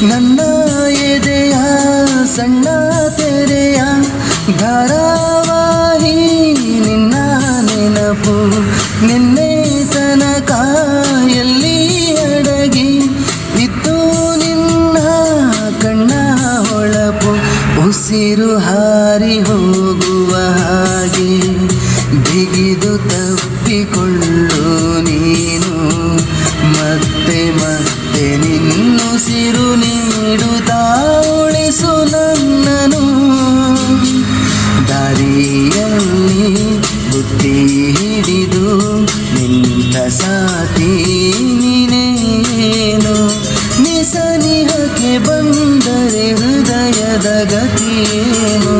ನನ್ನ ಎದೆಯ ಸಣ್ಣ ತೆರೆಯ ಧಾರಾವಾಹಿ ನಿನ್ನ ನೆನಪು ನಿನ್ನೆ ತನಕ ಎಲ್ಲಿ ಅಡಗಿ ಇತ್ತು ನಿನ್ನ ಕಣ್ಣ ಹೊಳಪು ಉಸಿರು ಹಾರಿ ಹೋಗುವ ಹಾಗೆ ಬಿಗಿದು ತಪ್ಪಿಕೊಳ್ಳು ನೀನು ಮತ್ತೆ ಮತ್ತೆ ನಿನ್ನುಸಿರು ನೀಡುತ್ತಾ ಉಳಿಸು ನನ್ನನು ದಾರಿಯಲ್ಲಿ ಬುದ್ಧಿ ಹಿಡಿದು ನಿಂತ ಸಾಥಿ ನೀನೇನು ನಿಸನಿಹಕ್ಕೆ ಬಂದರೆ ಹೃದಯದ ಗತಿಯೇನು